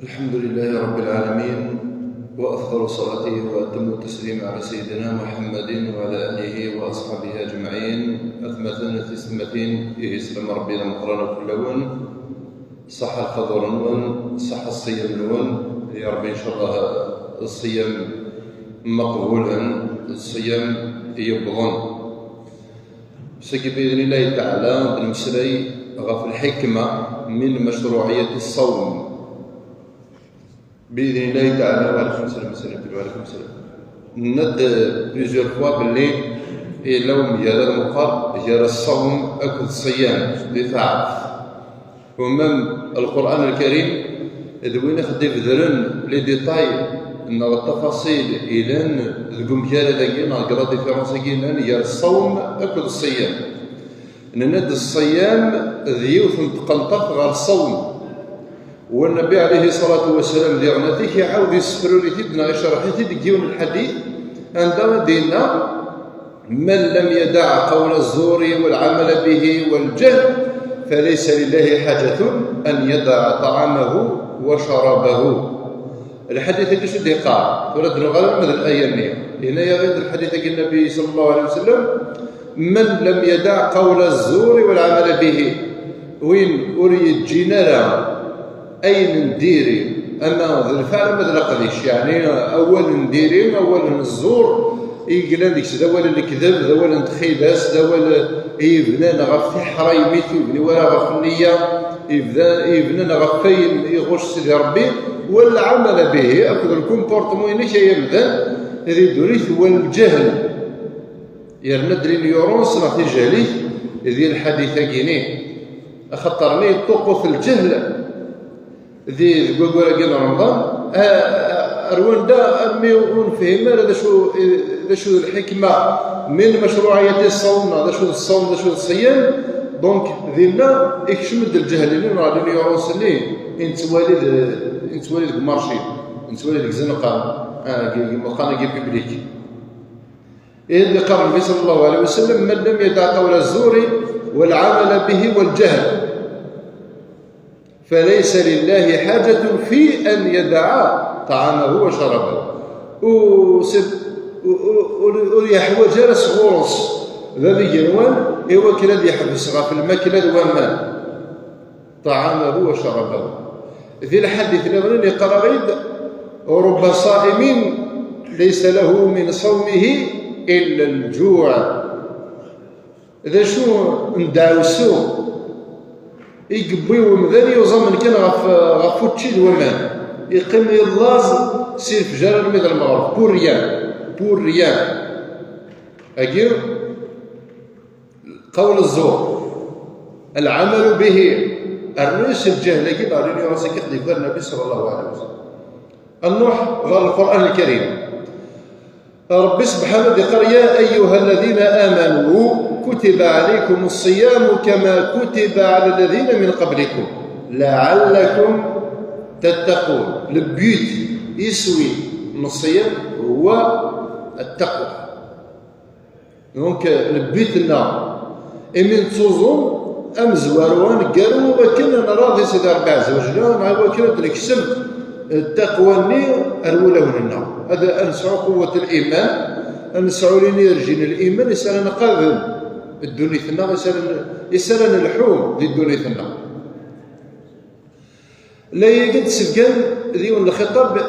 الحمد لله رب العالمين، وأفضل صلاته وأتم التسليم على سيدنا محمد وعلى آله وأصحابه أجمعين. أثمتين يسلم ربنا مقرنا كلون صح الخضر نون صح الصيام نون يا ربي إن شاء الله الصيام مقبولا، الصيام يبغون سكي بإذن الله تعالى بالمسري غف الحكمة من مشروعية الصوم بإذن الله تعالى. وعليكم السلام وعليكم السلام. ند بليزيور فوا باللي لو ديال المقر ديال الصوم أكد الصيام دفاع ومن القرآن الكريم دوينا خدي بدرن لي ديتاي ان التفاصيل الى ذكم كيالا داكي نقرا ديفيرونس كاين ديال الصوم اكد الصيام ند الصيام ذيوث متقلطف غير الصوم. والنبي عليه الصلاه والسلام ديالنا يعاود يسفروا لي تيدنا يشرح لي ديون الحديث عندما دينا من لم يدع قول الزور والعمل به والجهل فليس لله حاجة أن يدع طعامه وشرابه. الحديث اللي شو دقاء ولد الغرب من الآية هنا يغيد الحديث النبي صلى الله عليه وسلم من لم يدع قول الزور والعمل به وين أريد جنرا أين نديري أما ذا الفعل ما ذلقليش يعني أول نديري أول الزور يقلان ديك ذوال الكذب ذوال التخيباس ذوال يبنانا غف حرايميت يبني ولا غف النية يبنانا غف فين يغش سيدي ربي والعمل به أكد الكومبورتمون ينيش يبدا هذه دوريث والجهل يرندري نيورونس نعطي جهلي هذه الحديثة كيني أخطرني طقوث الجهل ذي القوقورة كينا رمضان أروان دا أمي ونفهم هذا شو الحكمة من مشروعية الصوم هذا شو الصوم هذا شو الصيام دونك ذينا يكشمد الجهل نرى يورونسني انت والد مارشي انت والد زنقة مقانا كي بيبليك اللي قال النبي صلى الله عليه وسلم من لم يدع قول الزور والعمل به والجهل فليس لله حاجة في أن يدع طعامه وشرابه وريح وجرس غرس ذي جنوان إيوا كلا اللي يحبس غا في الماكلة الوامان طعامه وشرابه. في الحديث الأولاني قال غيد ورب صائم ليس له من صومه إلا الجوع. إذا شو ندعوسو يقبيو مذاني وزمن كان غفوتشي الوامان يقيم يلاز سير في جرى الميد المغرب بور ريان أجير قول الزور العمل به الرئيس الجهل أجير أريني راسك يخلي النبي صلى الله عليه وسلم النوح قال القرآن الكريم ربي سبحانه قال يا أيها الذين آمنوا كتب عليكم الصيام كما كتب على الذين من قبلكم لعلكم تتقون. البيوت يسوي من الصيام هو التقوى. دونك البيوت لنا امين تصوزون ام زواروان قالوا وكنا نراضي سيدي ربي عز وجل وكنا نكسب التقوى ني اروله لنا هذا انسعوا قوة الايمان انسعوا لنرجين الايمان يسالنا قابل الدنيا ثنا يسالنا الحوم ذي الدنيا ثنا لا يجد سكان ذيون الخطاب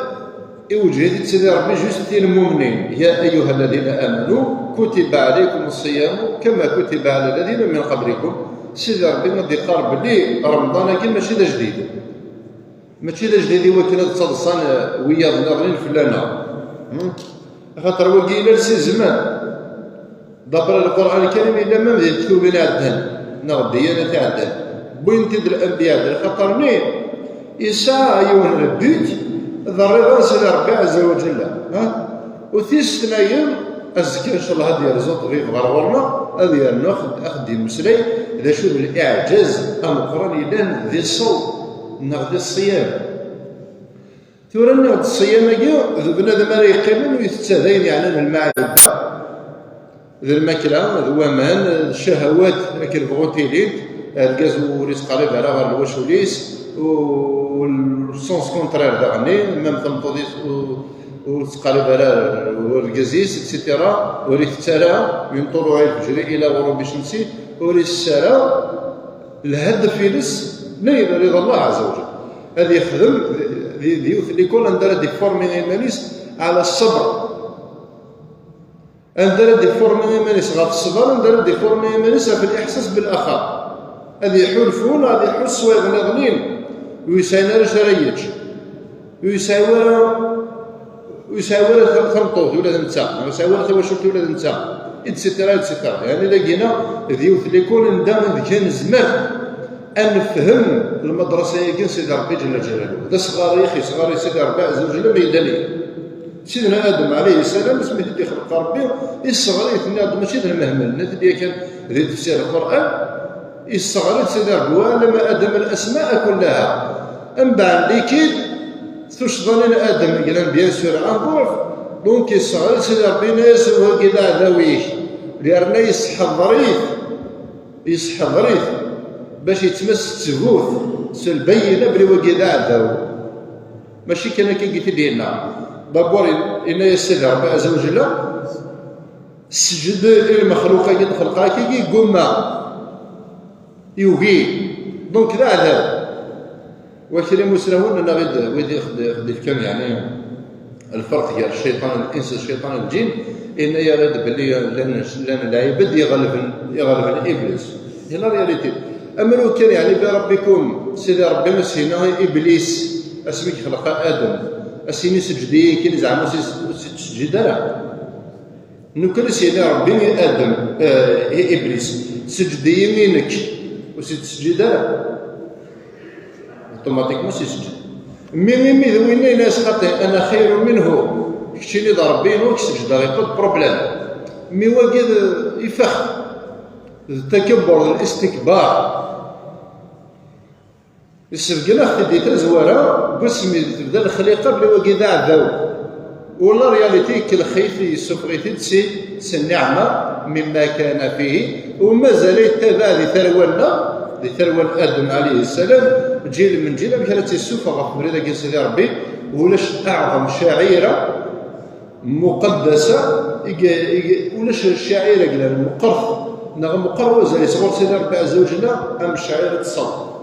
يوجد سيدي ربي جوست المؤمنين يا ايها الذين امنوا كتب عليكم الصيام كما كتب على الذين من قبلكم. سيدي ربي غادي يقارب لي رمضان كي ماشي ذا جديد ماشي ذا جديد وكنا تصلصان ويا ناظرين فلانا خاطر وكينا لسي زمان دبر القران الكريم الا ما يكتب بين عدن نغدي انا تعدل وين تدر الانبياء خاطرني إساء أيها البيت ضرر راس ربي عز وجل وثيس تنايم أزكي إن شاء الله هذه رزق غير غرورنا هذه ناخذ المسلي إذا شو الإعجاز القرآن يدان ذي الصوم ناخذ الصيام ثورا ناخذ الصيام بنادم ما يقيمون ويتساهلين يعني المعرفة ذي الماكلة ذوامان الشهوات لكن بغوتيليت الكاز وريس قريب على غير الوشوليس والسونس كونترير داغني ميم تمطوديس وتقالب على والقزيز اكسيتيرا وريت التالا من طلوع الفجر الى غروب الشمس وريت الساعه الهدف يلس نيل رضا الله عز وجل. هذا يخدم ديوث اللي يكون عندنا دي فورمين مانيس على الصبر، عندنا دي فورمين مانيس غير الصبر، عندنا دي فورمين مانيس في الاحساس بالاخر. هذه يحلفون هذه يحل سواغ نغنين ويساينا رشريج ويساوي ثمطوط ولا نتا ويساوي تواشلت ولا نتا اتسيتيرا اتسيتيرا. يعني لقينا ديوث اللي يكون ندام كان زمان أن نفهم المدرسة يمكن سيدي ربي جل جلاله. هذا صغار يا أخي صغار سيدي ربي عز وجل ميداني. سيدنا آدم عليه السلام سميت اللي خلق ربي الصغار يثني آدم ماشي المهمل نتدي كان ذي تفسير القرآن الصغار سيدي ربي ولما آدم الأسماء كلها أم بعد ليكيد ثوش ظنين آدم قال بيان سور أنظر دونك الصغار سيدي ربي ناس وكذا ذويه لأرنا يصحى ظريف باش يتمس تفوت سلبينا بلي وكذا عداو ماشي كان كي قلت لنا دابور إن يسير ربي عز وجل سجد المخلوقات خلقها كي قمة يوغي دونك ذا عذاب. واش اللي مسلمون انا غير يخدم كم يعني الفرق ديال الشيطان الانس الشيطان الجن ان يرد باللي لان العباد يغلب ابليس هي لا رياليتي. اما لو كان يعني بربكم سيدي ربي مسينا ابليس اسمك خلق ادم اسيني سجدي كي زعما تسجد له نكل سيدي ربي ادم ابليس سجدي يمينك وسجد له اوتوماتيكمون سيسجد مي ذوينا ناس خاطئ انا خير منه كشي اللي ضربينه وكسجد غيقول بروبليم مي واقد يفخ التكبر الاستكبار السبقنا خدي تزواره قسمي تبدا الخليقه بلي واقد عذاو ولا رياليتي كل خيف يسفريتي تسي النعمه مما كان فيه ومازال يتبع لثروالنا لثروال ادم عليه السلام جيل من جيل بحال تيسوف غف مريضه كي سيدي ربي ولاش اعظم شعيره مقدسه ولاش الشعيره قال المقرف نغم مقروزه يصور سيدي ربي عز وجل ام شعيره الصبر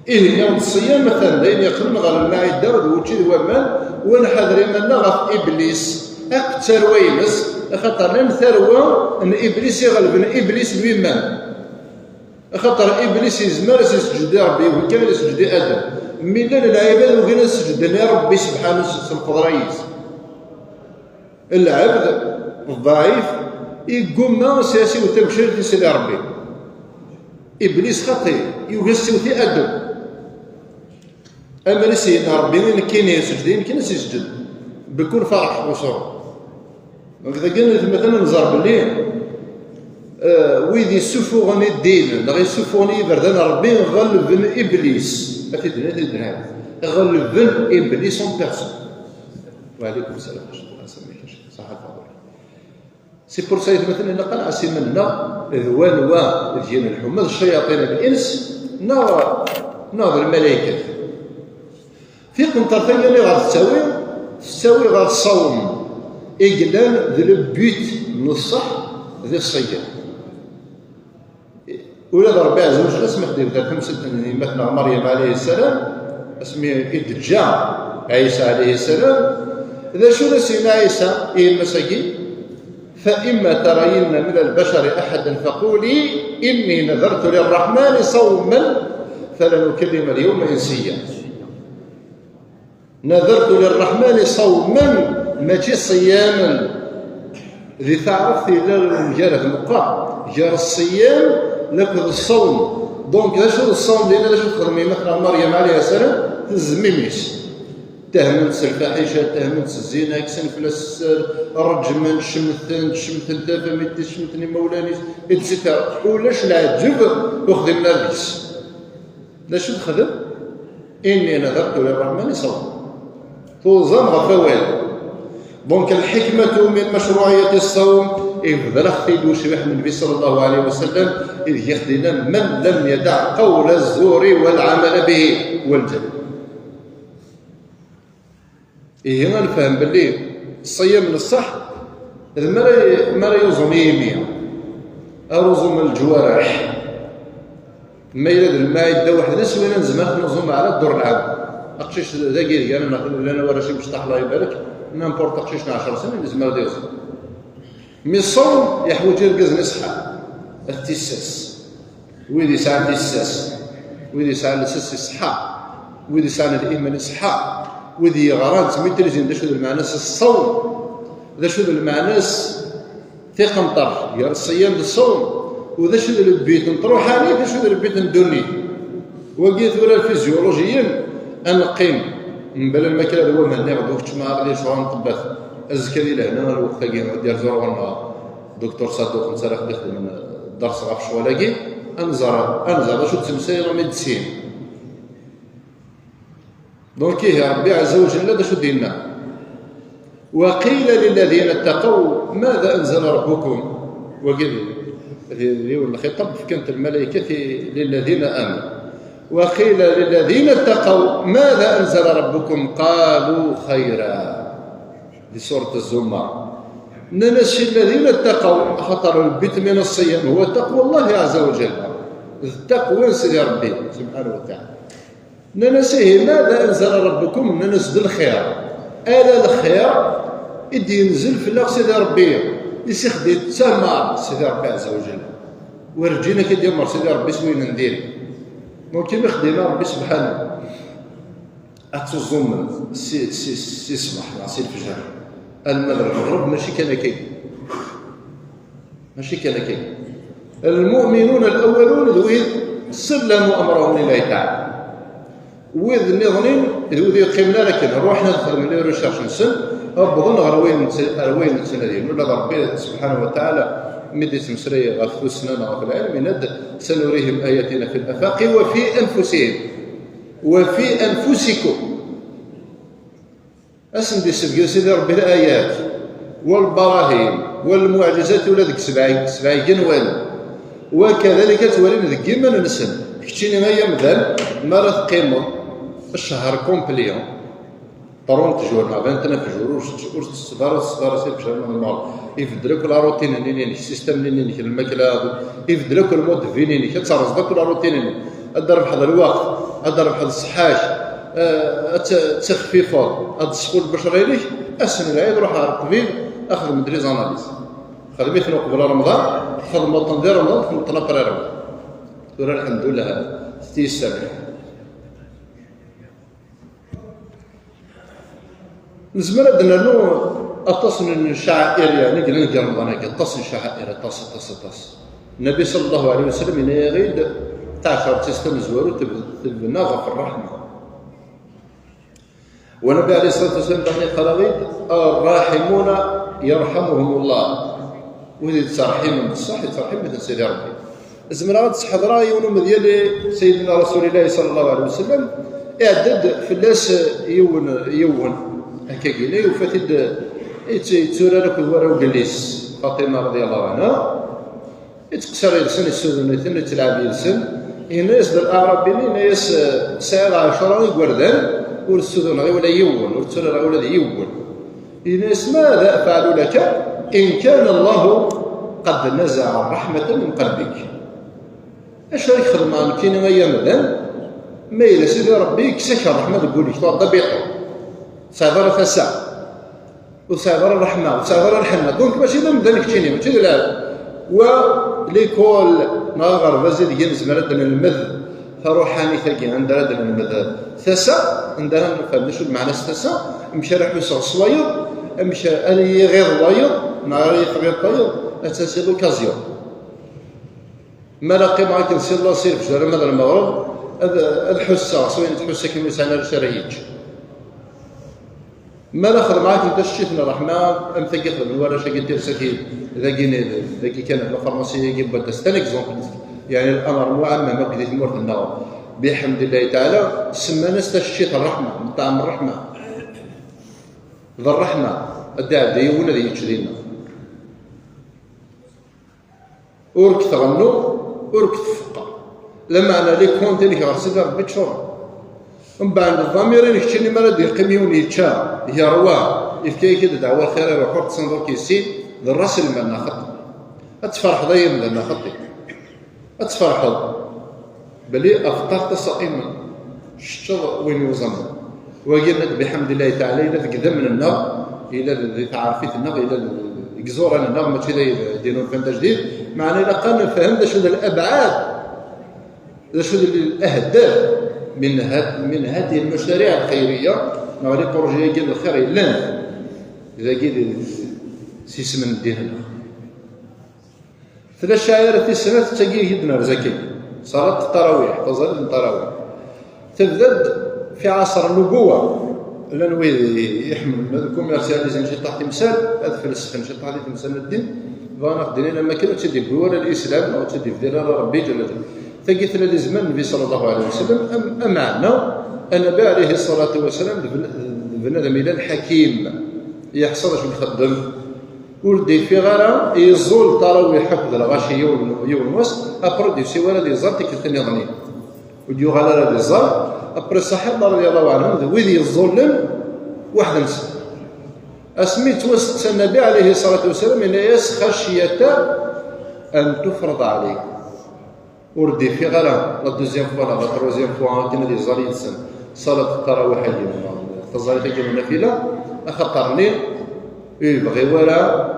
إيه يوم الصيام مثلا لين يقرن غير الماعي داود وجي ومان ونحضر منا غف ابليس اكثر ويمس خاطر لان ثروه ان ابليس يغلب ان ابليس بيمان خاطر ابليس يزمر يسجد ربي وكان يسجد ادم من العباد وكان يسجد لربي سبحانه القدريس. العبد الضعيف يقوم سياسي وتبشر في سيدي ربي ابليس خطير يوسوي في ادم اما لسيدنا ربي وين كاين يسجد يمكن يسجد بكل فرح وسرور. وإذا قلنا مثلا نزار بالليل ويدي سفوغني الدين غير سفوغني بردان ربي غلب ابليس افيدنا غلب ابليس اون بيرسون. وعليكم السلام ورحمه الله صح الفضل. سي بور سا مثلا نقل عسي منا ذوانوا ديال الحمى الشياطين الانس ناظر الملائكه في قنطرتين اللي غتساوي غير الصوم إقلال ذي البيت من الصح ذي الصيام ولا ربي عز وجل اسمح دير ذاك مثلا مريم عليه السلام اسمي إدجا عيسى عليه السلام إذا شو سيدنا عيسى المساكين فإما ترين من البشر أحدا فقولي إني نذرت للرحمن صوما فلن أكلم اليوم إنسيا. نذرت للرحمن صوما ماشي صياما ذي تعرف في جار المقام جار الصيام لكن الصوم دونك شو الصوم ديالنا لاش تخدمي مثلا مريم عليه السلام تزميميش تهمت الفاحشه تهمت الزنا كسنفلس الرجم شمثن دافا شمثني مولاني اتسيتيرا ولاش العجب وخدمنا ليش لاش تخدم اني نذرت للرحمن صوم توزن غفوال. دونك الحكمة من مشروعية الصوم إذ اختي دوشبح من النبي صلى الله عليه وسلم إذ يخدنا من لم يدع قول الزور والعمل به والجد. إيه غنفهم باللي الصيام للصح ما لا يوزن يمية أرزم الجوارح ما يلد الماء واحد نسوي نزمر نظم على الدور العام أقشيش ذاكي أنا لأنا ورا شي مشطح الله يبارك نامبورت أقشيشنا 10 سنين نزمر ديوز مي الصوم يحوج يركز نصحى التساس ويدي ساعة التساس ويدي ساعة السس يصحى ويدي ساعة الإيمان يصحى ويدي غران سميتريزين دا شو المعنى الصوم ذا شو المعنى تيقنطر يا الصيام الصوم وذا شو البيت نطروحاني ذا شو البيت ندوني وقيت ولا الفيزيولوجيين نقيم من بلا الماكله هو مهني غدو كنت ما غاديش نطبخ الزكا ديال هنا الوقت تاعي ديال زور والنهار دكتور صدوق انت راه خدم الدرس غا في شوالاكي انزر شو تمثيل ميديسين دونك يا ربي عز وجل هذا شو دينا وقيل للذين اتقوا ماذا انزل ربكم وقيل الخطاب كانت الملائكه للذين امنوا وقيل للذين اتقوا ماذا انزل ربكم قالوا خيرا في سوره الزمر ننسي الذين اتقوا خطر البيت من الصيام هو تقوى الله عز وجل التقوى سيدي ربي سبحانه وتعالى ننسيه ماذا انزل ربكم ننزل الخير الا الخير يدي ينزل في الله سيدي ربي يسخدي تسمع سيدي ربي عز وجل ورجينا كي يمر سيدي ربي سوين ندير ممكن يخدم ربي سبحانه اتزم سي صباح سي الفجر المغرب ماشي كان كي المؤمنون الاولون ذوين سلموا امرهم لله تعالى وذ نظنين ذو يقيمنا لكن روحنا ندخل من ريشيرش نسن ربنا غروين نتسنادين ولا ربي سبحانه وتعالى مدي تمسري غفو سنانا غفو العلم ند سنريهم اياتنا في الافاق وفي انفسكم اسندي سيدي ربي الايات والبراهين والمعجزات ولا ذيك سبعي جنوان وكذلك تولين ذيك كيما نسن كتشيني غيا مثال ما راه تقيموا الشهر كومبليون طرون تجورنا 29 جور تصدر سير في شهر نورمال يفدلك لا روتين نيني السيستم نيني الماكله يفدلك المود فينيني كتصرف كل روتين الضرب حد الوقت الضرب حد الصحاش تخفيفات هاد السقول البشري ليك اسن العيد روح على الطبيب اخذ من دريز اناليز خدمتنا قبل رمضان خدمه تنظير رمضان خدمه قبل رمضان تقول الحمد لله تيسر نزمر عندنا له اتصل الشعائر يعني قلنا نجي رمضان هكا اتصل الشعائر اتصل النبي صلى الله عليه وسلم إن يغيد تعشر تستم زوارو تبنى غف الرحمه والنبي عليه الصلاه والسلام قال غيد الراحمون يرحمهم الله وإذا ترحم بصح ترحم مثل سيدي ربي زمرات حضرا يونم ديال سيدنا رسول الله صلى الله عليه وسلم اعدد في الناس يون هكا قيل وفاتد يتسورى لك الورا وجليس فاطمه رضي الله عنها يتقصر يلسن السودانيين تلعب يلسن الناس الاعرابيين ناس ساعه 10 يقردان والسودان غير ولا يون والتسورى ولا يون الناس ماذا فعلوا لك ان كان الله قد نزع الرحمه من قلبك اش راك خدمان كاين غير مدام ما الى سيدي ربي كسك الرحمه تقول لك تفضل بيقو صابر فسا وصابر الرحمه وصابر الحنه دونك ماشي مدام كتيني ماشي لا وليكول ناغر فازيد ينز مرد المذ فروحاني ثقي عندها رد المذ ثسا عندها نفهم شو المعنى ثسا مشى راح يوصل صويض مشى اني غير وايض ناري غير طيب اساسي لوكازيون ما لاقي معاك نسير الله سير في جرم هذا المغرب الحسه سوين تحسه كيما يسعنا الشرايج ما ناخذ معاك انت شتيتنا الرحمن ام ثقيت من ورا شقيت ترسكي ذاكي كان لا فارماسي يجيب تستن اكزومبل يعني الامر معمم ما بديت نمر النار بحمد الله تعالى سمانا استشيت الرحمه طعم الرحمه ذا الرحمه الداعي ديونا ذي يشرينا اورك تغنوا اورك تفقى لما انا لي كونت اللي غرسل ربي تشور ومن بعد الضميرين كتشني مرض يقيمون يتشا يروى يفكي كده دعوة الخير يروحوا تصندر كيسي الراس اللي معنا خط اتفرح ضيم لنا خطي اتفرح بلي افطرت صائما شطر وين وزن وقلنا بحمد الله تعالى الى تقدم من النار الى اللي تعرفيت النار الى الجزوره النار ماشي يديروا فهمت جديد معنى الا قال فهمت شنو الابعاد شنو الاهداف من هذه المشاريع الخيريه مع لي بروجي ديال الخير لان اذا قيل سيسمن الدين هنا ثلاث شعائر في السنه تلاقيه يدنا زكي صلاه التراويح فصلاه التراويح تبدا في عصر النبوه لانه يحمل الكوميرسياليزم ماشي تحت مثال هذا فلسفه ماشي تحت مثال الدين فانا دينا ما كان تدي بولا الاسلام او تدي في ديال ربي جل جلاله تلقيت لنا زمان النبي صلى الله عليه وسلم امعنا النبي عليه الصلاه والسلام بنادم الى الحكيم يحصل اش يخدم ولدي في غيرها يزول تراويح حفظ الغاشي يوم وسط ابرو دي سيوالا دي زارتي كتني غني وديو غالا دي زار ابري الصحابه رضي الله عنهم ويدي يظلم واحد نسى اسميت وسط النبي عليه الصلاه والسلام ان يس خشيه ان تفرض عليك وردي في غيرها لا دوزيام فوا لا تروزيام فوا كنا دي زاري السن صلاه التراويح ديالنا تزاري ديال النافله اخطرني يبغي ولا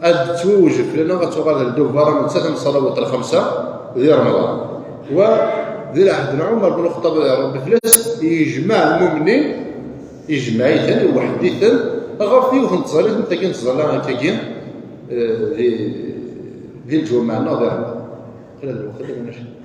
اد توجف لنا غتغادر دوباره من ثلاث الصلوات الخمسه ديال رمضان وذي عهد عمر بن الخطاب يا ربي فلاس يجمع المؤمنين يجمعي ثاني وحديثا غافي وخنتصالي انت كنتصالي كاين ديال الجمعه ناظر خلال ماشي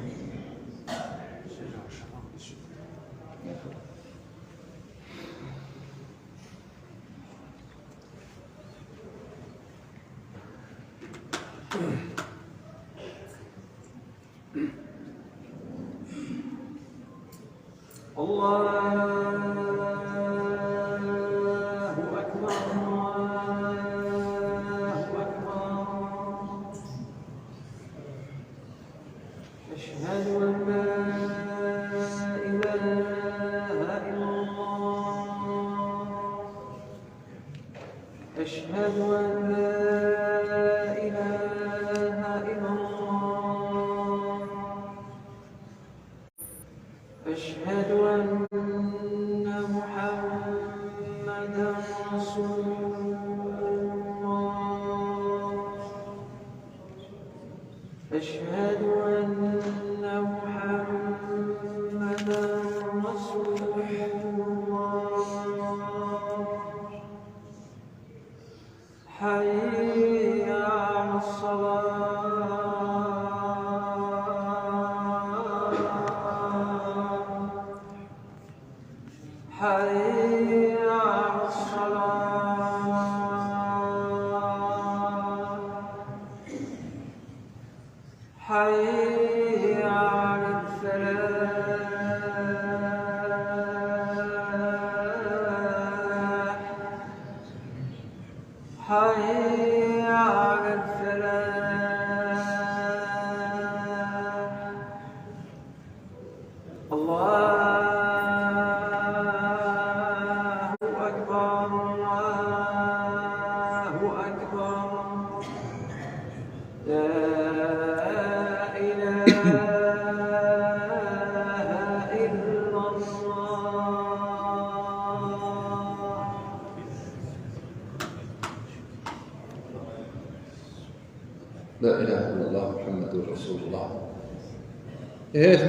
لا اله الا الله محمد رسول الله.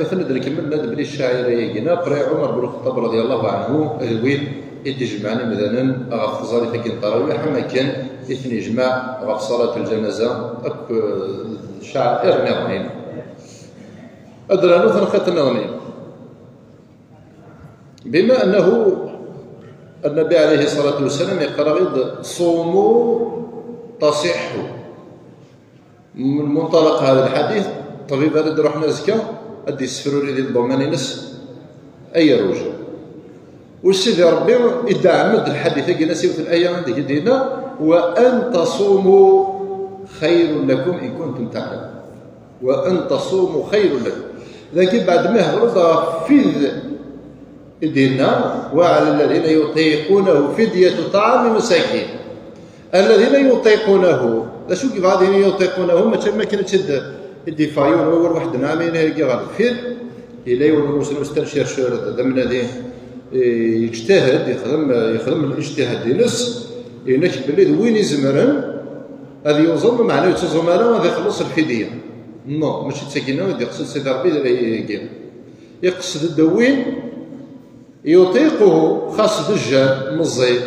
مثلا كملنا بلي الشاعريه كنا قري عمر بن الخطاب رضي الله عنه وين يتجمعنا مثلا غف صلاه التراويح ما كان يتجمع غف صلاه الجنازه شاعر نغني ادرى نوث خط نغني بما انه النبي عليه الصلاه والسلام يقرا صوموا تصحوا. من منطلق هذا الحديث طبيب هذا روحنا زكا ادي يسفروا لي الضمانينس اي روج والسيدي ربي يدعم الحديث قلنا سيف الايام عندك دينا وان تصوموا خير لكم ان كنتم تعلمون وان تصوموا خير لكم. لكن بعد ما هضروا في يديرنا وعلى الذين يطيقونه فدية طعام مساكين. الذين يطيقونه شو كيف غادي يطيقونه ما كانتش الدفاعيون هو واحد نعمين هيك غادي فين إلا يولي المسلم مستنشر شهر ذا من هذه يجتهد يخدم الاجتهاد ديالس ينك باللي وين يزمرن هذه يوصل معناه يتوزم انا هذا يخلص الفديه نو ماشي تسكينه ودي يقصد سيدي ربي يقصد الدوين يطيقه خاص دجال مزي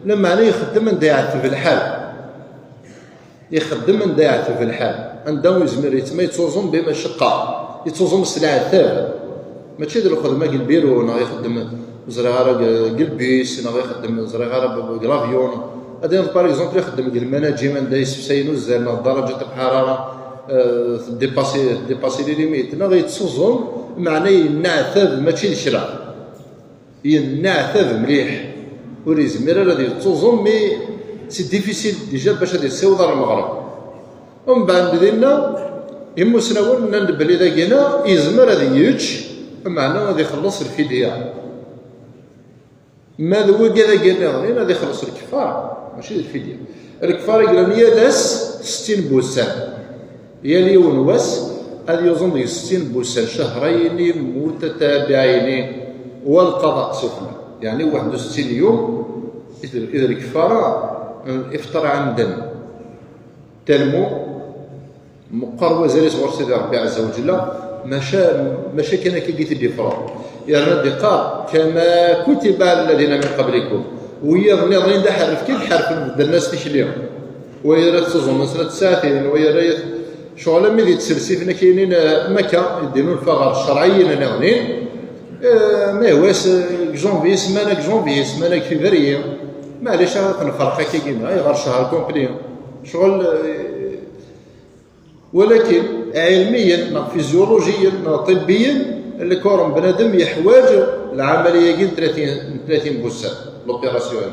لما معناه يخدم من ضيعته في الحال يخدم من ضيعته في الحال عندهم يزمر يتما يتوزم بمشقه يتوزم السلعه ثابته ماشي ديال الخدمه ديال البيرو انا يخدم زريغاره قلبيس انا يخدم زريغاره كلافيون هذا باغ اكزومبل يخدم المناجمنت دايس في سينوس زعما درجه الحراره ديباسي لي ليميت انا غيتسوزون معناه ينعثذ ماشي الشرا ينعثذ مليح وريزمير الذي يتوزون مي سي ديفيسيل ديجا باش غادي يساوض المغرب ومن بعد بدينا يمسناون نبلي داكينا يزمر هذا يوتش معناه غادي يخلص الفديه ماذا هو كذا قلنا غادي يخلص الكفاره ماشي الفديه الكفاره قالوا يا لاس 60 بوسان يا ليون واس هذه يظن 60 بوسان شهرين متتابعين والقضاء سفلى يعني 61 يوم اذا الكفاره الافطار عمدا تلمو مقر وزير صغر سيدي ربي عز وجل ماشا كان كيجي الدفرار يعني قال كما كتب على الذين من قبلكم وهي ظنين ده حرف كيف حرف الناس تشليهم ويا تظن سنه ساعتين ويا شغل ملي تسلسي فينا كاينين مكه يديروا الفقر الشرعيين هنايا ما هواش جونفي سمانه فيفري معليش نفرق كيما غير شهر كومبلي شغل ولكن علميا فيزيولوجيا طبيا الكورم بنادم يحتاج العمليه ديال 30 بوسه لوبيراسيون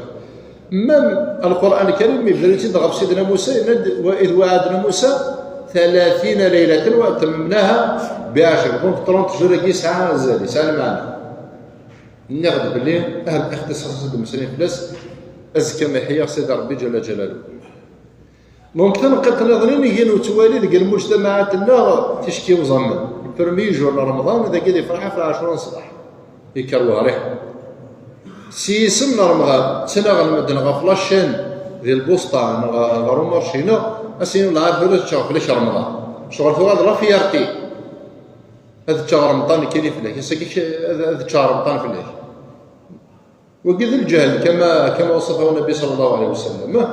مام القران الكريم يبدا تغب سيدنا موسى واذ وعدنا موسى 30 ليله واتممناها ب10 دونك 30 جوج ساعه زاد ساعه معنا ناخذ باللي اهم اختصاصات المسلمين فلاس ازكى ما يحيى سيدي ربي جل جلاله ممكن قد نظرين يجينو توالي ذيك المجتمعات النار تشكي وزمن برمي جور رمضان هذا كيدي فرحه في 10 صباح يكروها ريح سيسم رمضان سنه غنمد غفلاشين ديال البوسطه غارو مارشينا اسين العاب ولا تشوف ليش رمضان شغل فوق هذا لا فيارتي هذا شهر رمضان كاين في الله يسكيش هذا شهر رمضان في الله وقذ الجهل كما وصفه النبي صلى الله عليه وسلم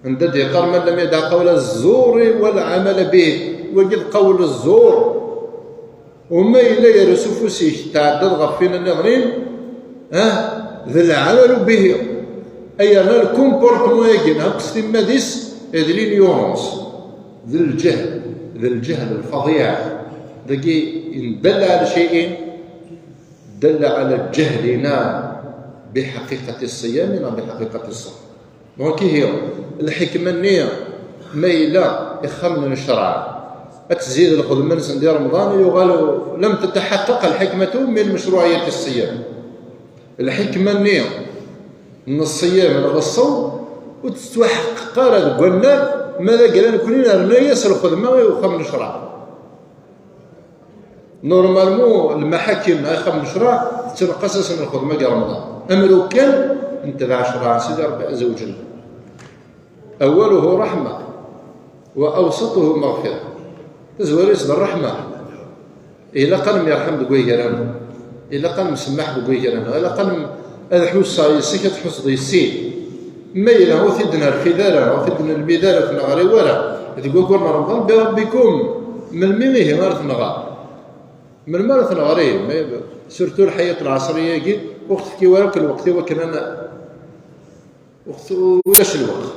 عند قال من لم يدع قول الزور والعمل به وقذ قول الزور وما إلا يرسف سيش تعدد غفين النغرين ذا العمل به أي أنا الكومبورتمون يجينا قصدي ماديس هذلين يونس ذا الجهل الفظيع ذاكي إن دل على شيء دل على جهلنا بحقيقة الصيام لا بحقيقة الصوم دونك هي الحكمة النية ميلة يخمن الشرع تزيد الخدمة ندير رمضان يقال لم تتحقق الحكمة من مشروعية الصيام الحكمة النية من الصيام على الصوم وتتحقق قلنا ماذا قال كلنا رنايس الخدمة ويخمن الشرع نورمالمو المحاكم يخمن الشرع تنقصص من الخدمة ديال رمضان أما لو كان انتبع شرع سيدي ربي عز وجل أوله رحمة وأوسطه مغفرة تزوريس بالرحمة إلا قلم يرحم بقوي كلامه إلا قلم سمح بقوي كلامه إلا قلم هذا حوس يسكت حوس ضيسين ما إلا هو ثدنا الفدالة أو ثدنا البدالة في النغاري ولا تقول قولنا رمضان بربكم من الميميه مارث النغار من مارث النغاري سورتو الحياة العصرية كي وقت كي وراك الوقت وكان أنا وقت ولاش الوقت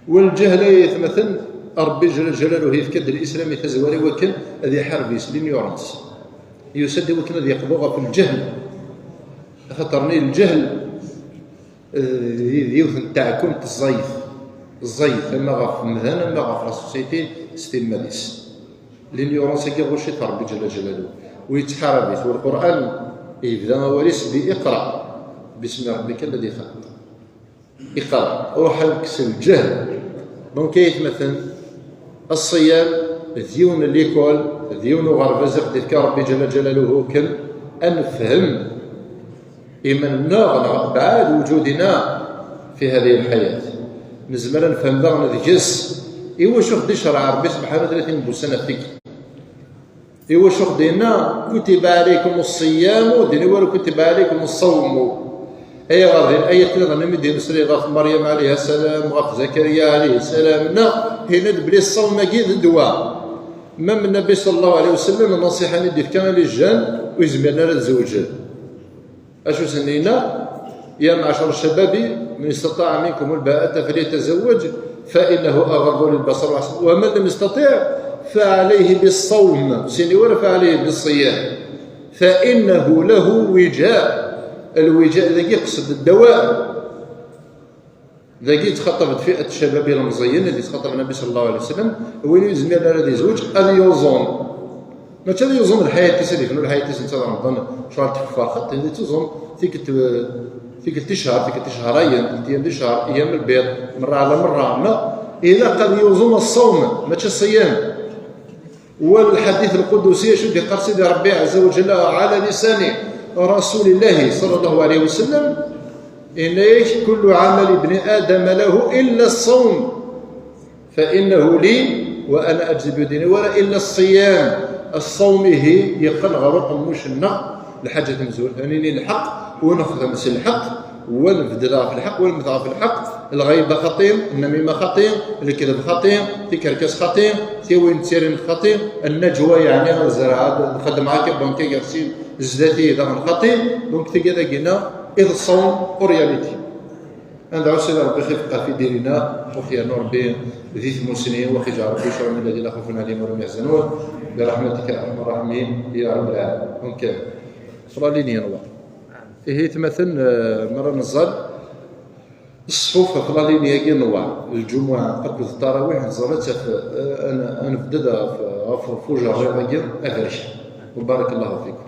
والجهل يتمثل ربي جل جلاله يفكد الإسلام يتزوري وكن هذه حرب يسلم يورنس يسد وكن هذه يقضوها في الجهل خطرني الجهل يوثن تاعكم الزيف اما غاف مثلا اما غاف لا سوسيتي ستي ماليس لينيورونس كي غوشي ربي جل جلاله ويتحارب به. والقرآن يبدا وريس بإقرأ باسم ربك الذي خلق. اقرأ روح الكسل الجهل. دونك يتمثل الصيام ديون ليكول ديون غرفزق ديك ربي جل جلاله كل أنفهم إيماننا بعد وجودنا في هذه الحياة نزمر نفهم ذا نذكس إيوا شو خدي شرع ربي سبحانه 30 سنة فيك إيوا شو خدينا كتب عليكم الصيام ديني ولو كتب عليكم الصوم. أي غادي الآية ثلاثة نمدي نسري غاف مريم عليها السلام غاف زكريا عليه السلام هنا بلي الصوم كيد دواء ما من النبي صلى الله عليه وسلم النصيحة ندي كان للجان ويزمرنا للزوج. أشو سنينا يا معشر الشباب من استطاع منكم الباءة فليتزوج فإنه أغض للبصر ومن لم يستطيع فعليه بالصوم سيني ولا فعليه بالصيام فإنه له وجاء. الوجاء ذاك يقصد الدواء ذاك يتخطب فئة الشباب المزين اللي تخطب النبي صلى الله عليه وسلم وين يزمي على هذا الزوج أن يوزن ما تشد يوزن الحياة تسالي كانوا الحياة تسالي رمضان شهر تكفار خط اللي تزن فيك التشهر فيك التشهرين ديال الشهر أيام البيض مرة على مرة لا إذا قد يوزن الصوم ما الصيام. والحديث القدسي شو قال سيدي ربي عز وجل على لسان رسول الله صلى الله عليه وسلم إن كل عمل ابن آدم له إلا الصوم فإنه لي وأنا أجزي بديني ولا إلا الصيام. الصوم هي يقل غرق مشنق لحاجة مزول يعني الحق ونخدم في الحق والبدلاء في الحق والمثال في الحق. الغيبة خطير النميمة خطير الكذب خطير تكركس خطير تيوين تسيرين خطير النجوى يعني الزراعة الخدمة هكا بونكي يرسل زداتي إذا خطير دونك تيجي قلنا إذ الصوم ورياليتي ندعو سيدي ربي خفق في ديننا وخيرنا ربي ذي ثموسنين وخجع ربي شر من الذين لا خوف عليهم ولا هم يحزنون برحمتك يا أرحم الراحمين يا رب العالمين. دونك فراليني نوا هي تمثل مرة نزل الصفوف فراليني كي نوا الجمعة قبل التراويح نزلت أنا نبدأ في فوجا غير أفرش وبارك الله فيكم.